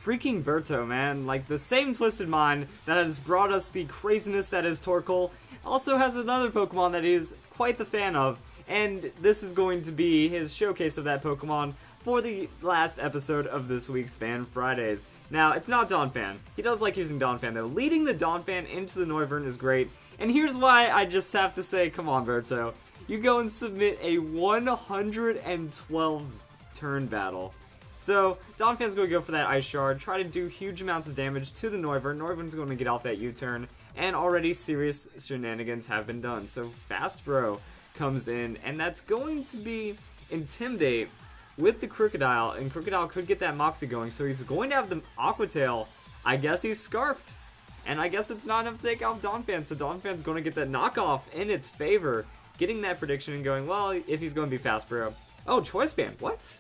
freaking Berto, man. Like, the same Twisted Mind that has brought us the craziness that is Torkoal also has another Pokemon that he's quite the fan of, and this is going to be his showcase of that Pokemon for the last episode of this week's Fan Fridays. Now, it's not Donphan. He does like using Donphan, though. Leading the Donphan into the Noivern is great, and here's why I just have to say, come on, Berto. You go and submit a 112 turn battle. So, Donphan's going to go for that Ice Shard, try to do huge amounts of damage to the Noivern. Noivern's going to get off that U-turn, and already serious shenanigans have been done. So, Fast Bro comes in, and that's going to be Intimidate with the Crocodile, and Crocodile could get that Moxie going, so he's going to have the Aqua Tail. I guess he's Scarfed, and I guess it's not enough to take out Donphan, so Donphan's going to get that knockoff in its favor, getting that prediction and going, well, if he's going to be Fast Bro. Oh, Choice Band, what?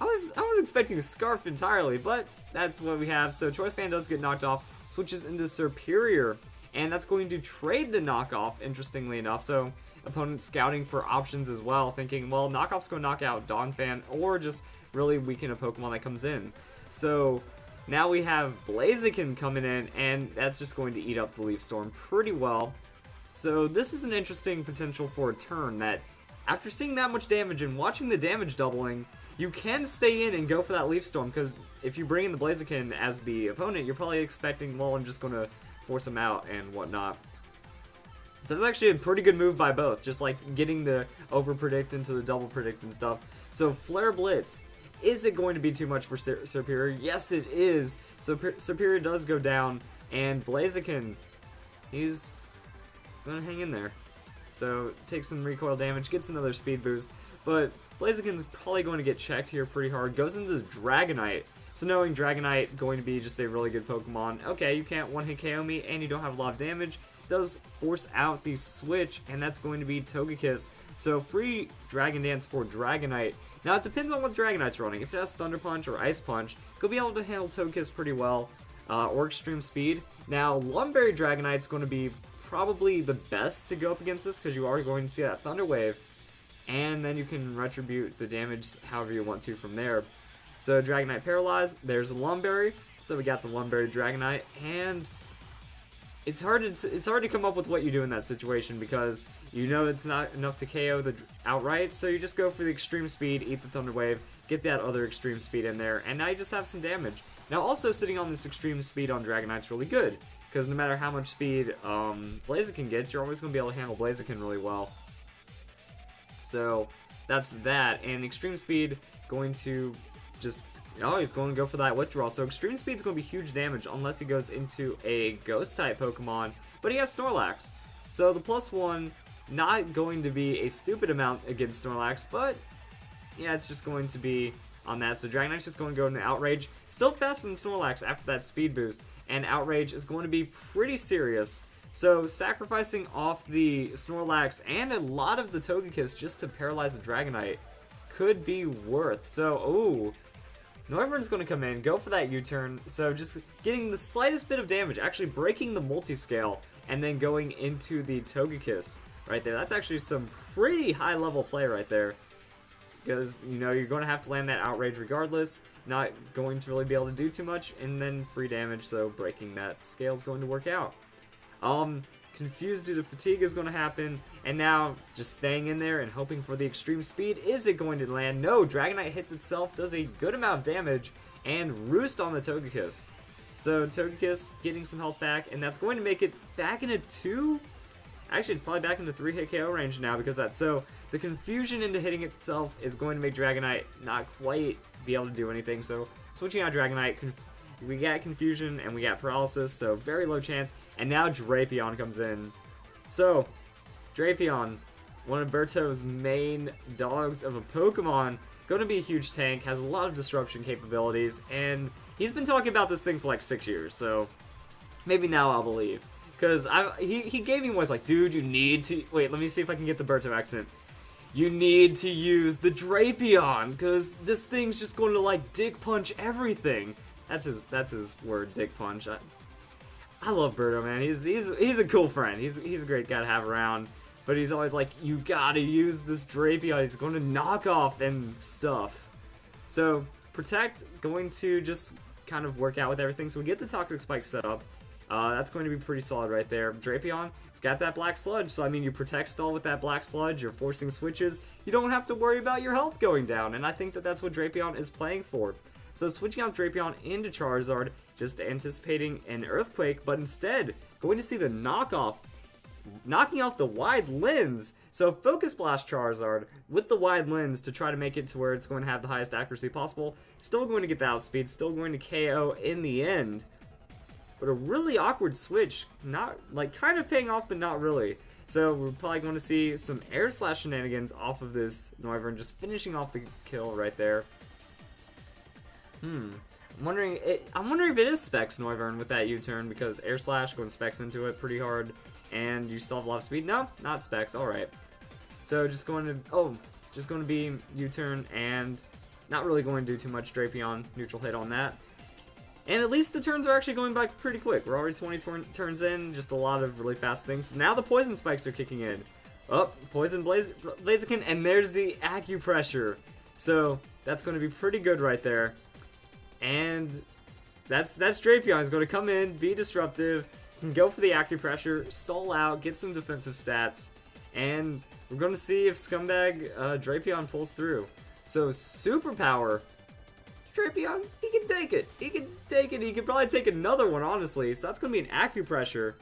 I was expecting Scarf entirely, but that's what we have. So Choice Band does get knocked off, switches into Superior, and that's going to trade the knockoff, interestingly enough. So opponent scouting for options as well, thinking, well, knockoff's going to knock out Donphan, or just really weaken a Pokemon that comes in. So now we have Blaziken coming in, and that's just going to eat up the Leaf Storm pretty well. So this is an interesting potential for a turn that, after seeing that much damage and watching the damage doubling, you can stay in and go for that Leaf Storm, because if you bring in the Blaziken as the opponent, you're probably expecting, well, I'm just going to force him out and whatnot. So that's actually a pretty good move by both, just like getting the over predict into the double predict and stuff. So Flare Blitz, is it going to be too much for Superior? Yes, it is. So Superior does go down, and Blaziken, he's going to hang in there. So takes some recoil damage, gets another speed boost, but Blaziken's probably going to get checked here pretty hard. Goes into the Dragonite. So knowing Dragonite going to be just a really good Pokemon, okay, you can't one-hit KO me, and you don't have a lot of damage, does force out the switch, and that's going to be Togekiss. So free Dragon Dance for Dragonite. Now it depends on what Dragonite's running. If it has Thunder Punch or Ice Punch, you'll be able to handle Togekiss pretty well, or Extreme Speed. Now Lumberry Dragonite's going to be probably the best to go up against this, because you are going to see that Thunder Wave, and then you can retribute the damage however you want to from there. So Dragonite Paralyzed, there's a Lumberry, so we got the Lumberry Dragonite, and it's hard to come up with what you do in that situation, because you know it's not enough to KO the outright, so you just go for the Extreme Speed, eat the Thunder Wave, get that other Extreme Speed in there, and now you just have some damage. Now also sitting on this Extreme Speed on Dragonite's really good, because no matter how much speed Blaziken gets, you're always going to be able to handle Blaziken really well. So that's that, and Extreme Speed going to just, oh, he's going to go for that Withdrawal. So Extreme Speed is going to be huge damage unless he goes into a Ghost-type Pokemon, but he has Snorlax. So the +1, not going to be a stupid amount against Snorlax, but yeah, it's just going to be on that. So Dragonite's just going to go into Outrage. Still faster than Snorlax after that speed boost, and Outrage is going to be pretty serious. So sacrificing off the Snorlax and a lot of the Togekiss just to paralyze the Dragonite could be worth. So, ooh, Noivern's going to come in, go for that U-turn, so just getting the slightest bit of damage, actually breaking the multi-scale, and then going into the Togekiss right there. That's actually some pretty high-level play right there, because, you know, you're going to have to land that Outrage regardless, not going to really be able to do too much, and then free damage, so breaking that scale is going to work out. Confused due to fatigue is going to happen, and now just staying in there and hoping for the Extreme Speed. Is it going to land? No, Dragonite hits itself, does a good amount of damage, and Roost on the Togekiss. So Togekiss getting some health back, and that's going to make it back into 2? Actually, it's probably back into 3-hit KO range now because of that. So the confusion into hitting itself is going to make Dragonite not quite be able to do anything. So switching out Dragonite, we got Confusion and we got Paralysis, so very low chance. And now Drapion comes in. So, Drapion, one of Berto's main dogs of a Pokemon, going to be a huge tank, has a lot of disruption capabilities, and he's been talking about this thing for like 6 years, so maybe now I'll believe. Because he gave me one, like, dude, you need to... Wait, let me see if I can get the Berto accent. You need to use the Drapion, because this thing's just going to, like, dick punch everything. That's his word, dick punch. I love Berto, man. He's a cool friend. He's a great guy to have around. But he's always like, you gotta use this Drapion. He's going to knock off and stuff. So, Protect, going to just kind of work out with everything. So we get the Toxic Spike set up. That's going to be pretty solid right there. Drapion, it's got that Black Sludge, so I mean, you protect stall with that Black Sludge, you're forcing switches, you don't have to worry about your health going down, and I think that that's what Drapion is playing for. So switching out Drapion into Charizard, just anticipating an Earthquake, but instead, going to see the knockoff, knocking off the Wide Lens. So Focus Blast Charizard with the Wide Lens to try to make it to where it's going to have the highest accuracy possible. Still going to get the outspeed, still going to KO in the end. But a really awkward switch, not like kind of paying off, but not really. So we're probably going to see some Air Slash shenanigans off of this Noivern, just finishing off the kill right there. I'm wondering if it is Specs Noivern with that U-turn, because Air Slash going Specs into it pretty hard, and you still have a lot of speed. No, not Specs. All right. So just going to be U-turn, and not really going to do too much. Drapion neutral hit on that. And at least the turns are actually going by pretty quick. We're already 20 turns in, just a lot of really fast things. Now the Poison Spikes are kicking in. Oh, Poison Blaziken, and there's the Acupressure. So that's going to be pretty good right there. And that's Drapion. He's going to come in, be disruptive, can go for the Acupressure, stall out, get some defensive stats, and we're going to see if Scumbag Drapion pulls through. So Superpower. Drapion, he can take it. He can take it. He could probably take another one, honestly. So that's going to be an Acupressure.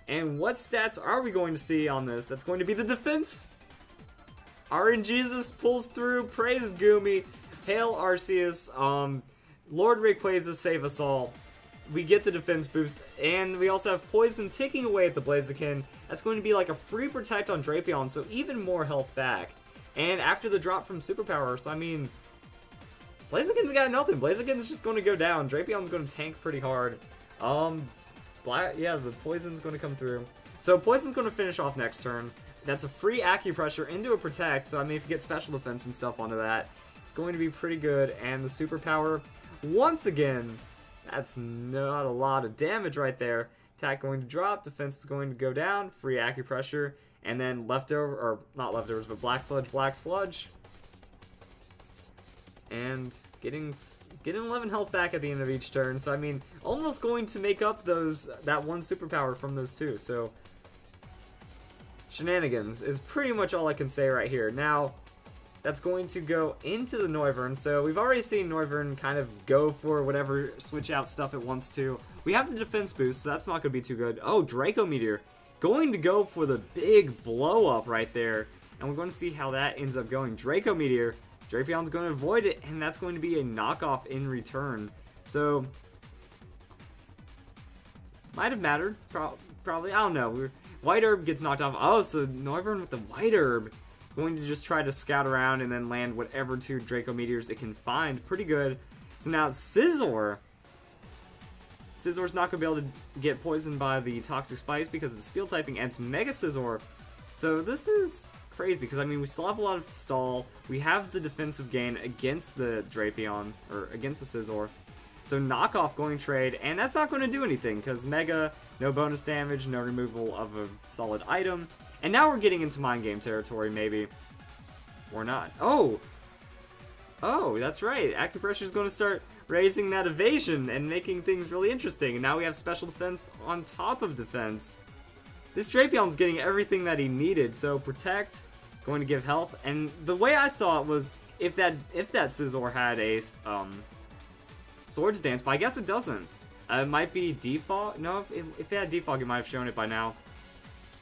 And what stats are we going to see on this? That's going to be the defense. RNGesus pulls through. Praise Goomy. Hail Arceus. Lord Rayquaza, save us all. We get the defense boost. And we also have Poison ticking away at the Blaziken. That's going to be like a free protect on Drapion, so even more health back. And after the drop from Superpower, so I mean, Blaziken's got nothing. Blaziken's just going to go down. Drapion's going to tank pretty hard. Yeah, the Poison's going to come through. So Poison's going to finish off next turn. That's a free Acupressure into a Protect, so I mean, if you get special defense and stuff onto that, it's going to be pretty good. And the Superpower, once again, that's not a lot of damage right there. Attack going to drop, defense is going to go down, free Acupressure, and then leftover, or not leftovers, but Black Sludge. And getting 11 health back at the end of each turn. So I mean, almost going to make up that one Superpower from those two. So shenanigans is pretty much all I can say right here. Now that's going to go into the Noivern. So we've already seen Noivern kind of go for whatever switch out stuff it wants to. We have the defense boost, so that's not going to be too good. Oh, Draco Meteor going to go for the big blow up right there, and we're going to see how that ends up going. Draco Meteor. Drapion's going to avoid it, and that's going to be a knockoff in return. So, might have mattered, probably. I don't know. White Herb gets knocked off. Oh, so Noivern with the White Herb. Going to just try to scout around and then land whatever two Draco Meteors it can find. Pretty good. So now Scizor. Scizzor's not going to be able to get poisoned by the Toxic Spikes because it's Steel typing, and it's Mega Scizor. So this is crazy, because I mean, we still have a lot of stall. We have the defensive gain against the Drapion, or against the Scizor. So knockoff going trade, and that's not going to do anything, because Mega, no bonus damage, no removal of a solid item. And now we're getting into mind game territory, maybe. Or not. Oh, that's right. Acupressure is going to start raising that evasion and making things really interesting. And now we have special defense on top of defense. This Drapion's getting everything that he needed, so Protect, going to give health, and the way I saw it was if that Scizor had a Swords Dance, but I guess it doesn't. It might be Defog. No, if it had Defog, it might have shown it by now.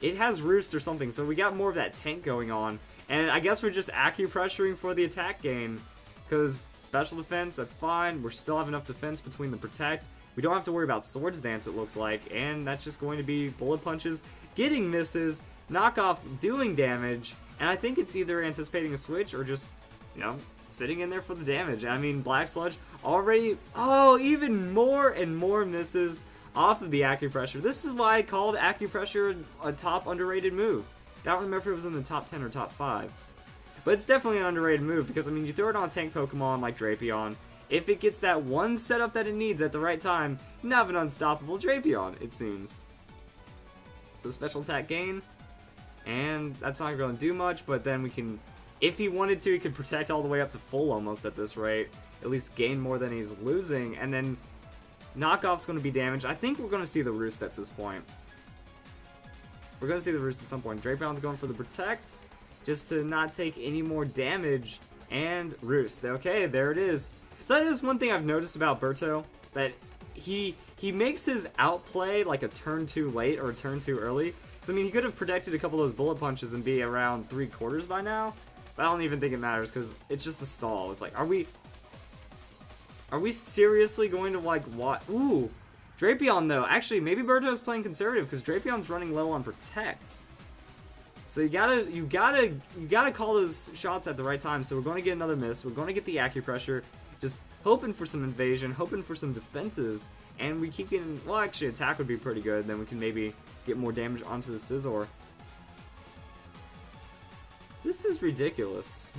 It has Roost or something, so we got more of that tank going on, and I guess we're just Acupressuring for the attack gain, because special defense, that's fine. We still have enough defense between the Protect. We don't have to worry about Swords Dance, it looks like, and that's just going to be Bullet Punches, getting misses, knockoff doing damage, and I think it's either anticipating a switch or just, you know, sitting in there for the damage. I mean, Black Sludge already, even more and more misses off of the Acupressure. This is why I called Acupressure a top underrated move. I don't remember if it was in the top 10 or top 5. But it's definitely an underrated move, because, I mean, you throw it on a tank Pokemon like Drapion, if it gets that one setup that it needs at the right time, you have an unstoppable Drapion, it seems. So special attack gain, and that's not going to do much, but then we can, if he wanted to, he could Protect all the way up to full almost at this rate, at least gain more than he's losing, and then Knockoff's going to be damaged. I think we're going to see the Roost at this point. We're going to see the Roost at some point. Drapion's going for the Protect, just to not take any more damage, and Roost. Okay, there it is. So that is one thing I've noticed about Berto, that he makes his outplay like a turn too late or a turn too early. So I mean, he could have protected a couple of those bullet punches and be around 3/4 by now, but I don't even think it matters because it's just a stall. It's like, are we seriously going to like what? Ooh, Drapion though. Actually, maybe Berto's playing conservative because Drapion's running low on Protect. So you gotta call those shots at the right time. So we're going to get another miss. We're going to get the acupressure. Just hoping for some invasion, hoping for some defenses, and we keep getting, well, actually attack would be pretty good, then we can maybe get more damage onto the Scizor. This is ridiculous.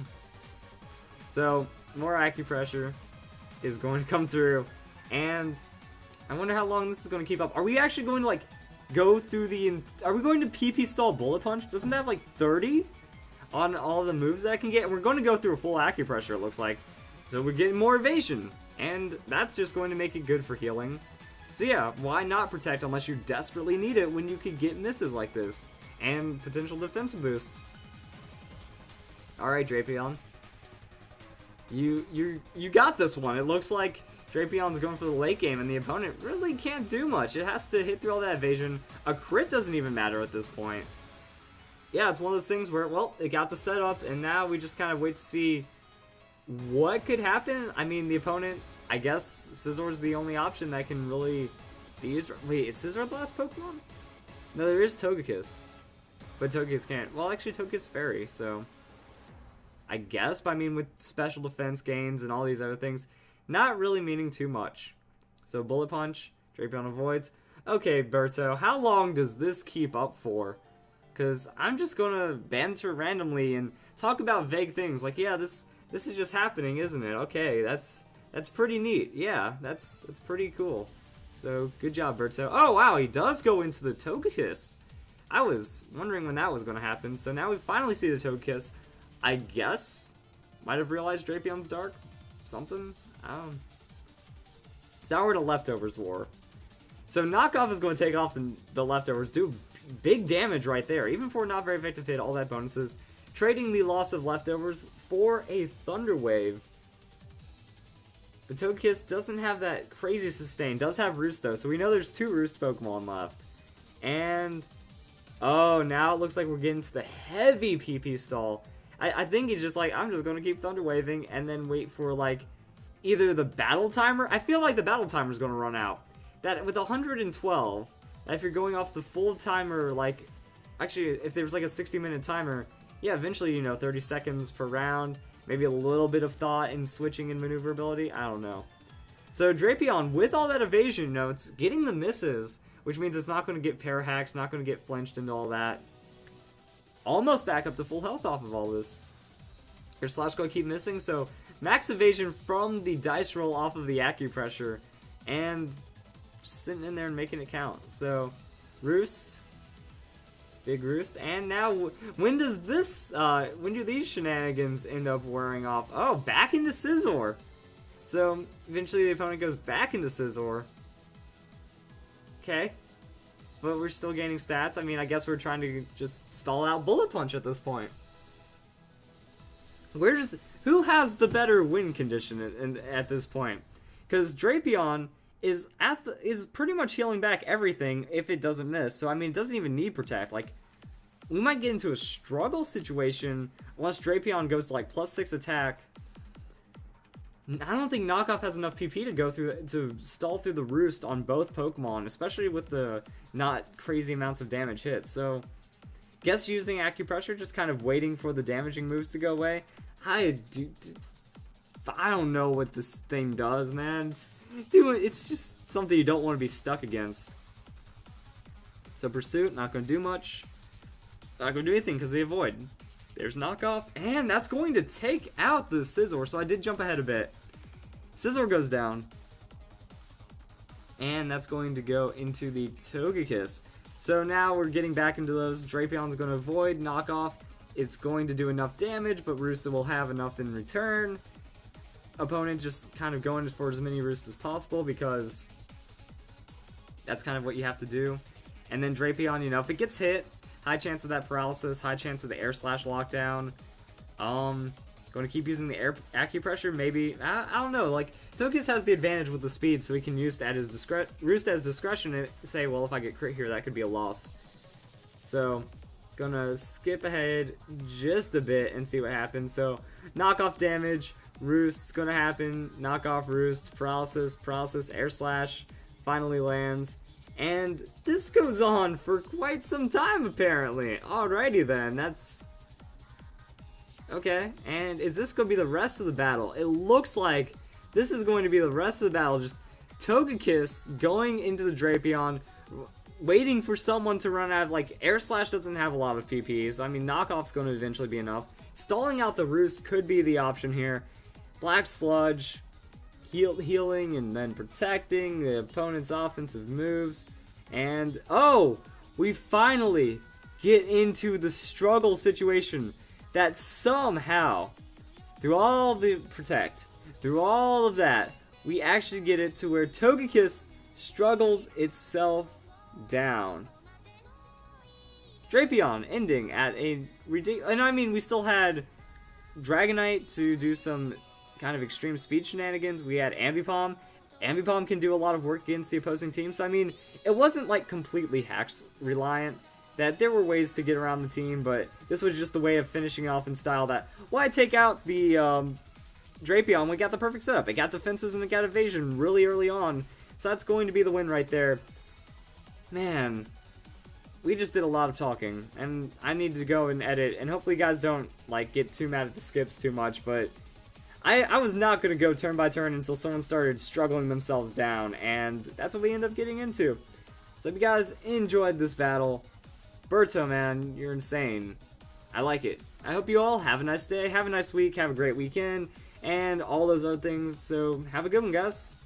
So, more acupressure is going to come through, and I wonder how long this is going to keep up. Are we actually going to, like, go through the, are we going to PP stall Bullet Punch? Doesn't that have, like, 30 on all the moves that I can get? And we're going to go through a full acupressure, it looks like. So we're getting more evasion, and that's just going to make it good for healing. So yeah, why not Protect unless you desperately need it when you could get misses like this and potential defensive boost. Alright, Drapion. You got this one. It looks like Drapion's going for the late game and the opponent really can't do much. It has to hit through all that evasion. A crit doesn't even matter at this point. Yeah, it's one of those things where, well, it got the setup and now we just kind of wait to see what could happen. I mean, the opponent, I guess Scizor's the only option that can really be used. Wait, is Scizor the last Pokemon? No, there is Togekiss. But Togekiss can't. Well, actually, Togekiss Fairy, so I guess. But I mean, with special defense gains and all these other things, not really meaning too much. So Bullet Punch, Drapion avoids. Okay, Berto, how long does this keep up for? Because I'm just going to banter randomly and talk about vague things. Like, yeah, this is just happening, isn't it? Okay, that's pretty neat. Yeah, that's pretty cool. So, good job, Berto. Oh, wow, he does go into the Togekiss. I was wondering when that was going to happen. So now we finally see the Togekiss. I guess might have realized Drapion's dark. Something? I don't know. So now we're to Leftovers War. So Knockoff is going to take off the Leftovers. Do big damage right there. Even for not very effective hit, all that bonuses. Trading the loss of Leftovers for a Thunder Wave. The Togekiss doesn't have that crazy sustain. Does have Roost though, so we know there's 2 Roost Pokemon left. And oh, now it looks like we're getting to the heavy PP stall. I think he's just like, I'm just going to keep Thunder Waving and then wait for like either the battle timer. I feel like the battle timer is going to run out. That with 112, if you're going off the full timer, like actually if there was like a 60-minute timer, yeah, eventually, you know, 30 seconds per round, maybe a little bit of thought in switching and maneuverability, I don't know. So Drapion, with all that evasion, you know, it's getting the misses, which means it's not going to get pair hacks, not going to get flinched into all that. Almost back up to full health off of all this. Your Slash Guard keep missing, so max evasion from the dice roll off of the acupressure, and just sitting in there and making it count. So, Roost. Big Roost, and now when does this, when do these shenanigans end up wearing off? Oh, back into Scizor. So, eventually the opponent goes back into Scizor. Okay. But we're still gaining stats. I mean, I guess we're trying to just stall out Bullet Punch at this point. Who has the better win condition at this point? Because Drapion is pretty much healing back everything if it doesn't miss. So, I mean, it doesn't even need Protect. Like, we might get into a struggle situation unless Drapion goes to, like, +6 attack. I don't think Knockoff has enough PP to go through to stall through the Roost on both Pokemon, especially with the not crazy amounts of damage hit. So, guess using Acupressure, just kind of waiting for the damaging moves to go away. I don't know what this thing does, man. It's just something you don't want to be stuck against. So Pursuit, not going to do much. Not going to do anything because they avoid. There's Knockoff, and that's going to take out the Scizor, so I did jump ahead a bit. Scizor goes down. And that's going to go into the Togekiss. So now we're getting back into those. Drapion's going to avoid, Knockoff. It's going to do enough damage, but Roost will have enough in return. Opponent just kind of going for as many Roosts as possible because that's kind of what you have to do. And then Drapion, you know, if it gets hit, high chance of that paralysis, high chance of the air slash lockdown. Going to keep using the air acupressure, maybe. I don't know. Like, Togekiss has the advantage with the speed, so he can use at his roost as discretion and say, well, if I get crit here, that could be a loss. So, gonna skip ahead just a bit and see what happens. So, knockoff damage, roost's gonna happen, knockoff roost, paralysis, air slash, finally lands. And this goes on for quite some time, apparently. Alrighty then, that's... okay, and is this going to be the rest of the battle? It looks like this is going to be the rest of the battle. Just Togekiss going into the Drapion, waiting for someone to run out of, like, Air Slash doesn't have a lot of PP, so I mean, Knockoff's going to eventually be enough. Stalling out the Roost could be the option here. Black Sludge, healing and then protecting the opponent's offensive moves. And, oh, we finally get into the struggle situation that somehow, through all the protect, through all of that, we actually get it to where Togekiss struggles itself down. Drapion ending at a ridiculous... and I mean, we still had Dragonite to do some kind of extreme speed shenanigans. We had Ambipom. Ambipom can do a lot of work against the opposing team, so I mean, it wasn't like completely hacks reliant. That there were ways to get around the team, but this was just the way of finishing off in style that, why take out the Drapion? We got the perfect setup. It got defenses and it got evasion really early on, so that's going to be the win right there. Man, we just did a lot of talking, and I need to go and edit, and hopefully you guys don't like get too mad at the skips too much, but I was not going to go turn by turn until someone started struggling themselves down, and that's what we end up getting into. So if you guys enjoyed this battle, Berto, man, you're insane. I like it. I hope you all have a nice day, have a nice week, have a great weekend, and all those other things. So have a good one, guys.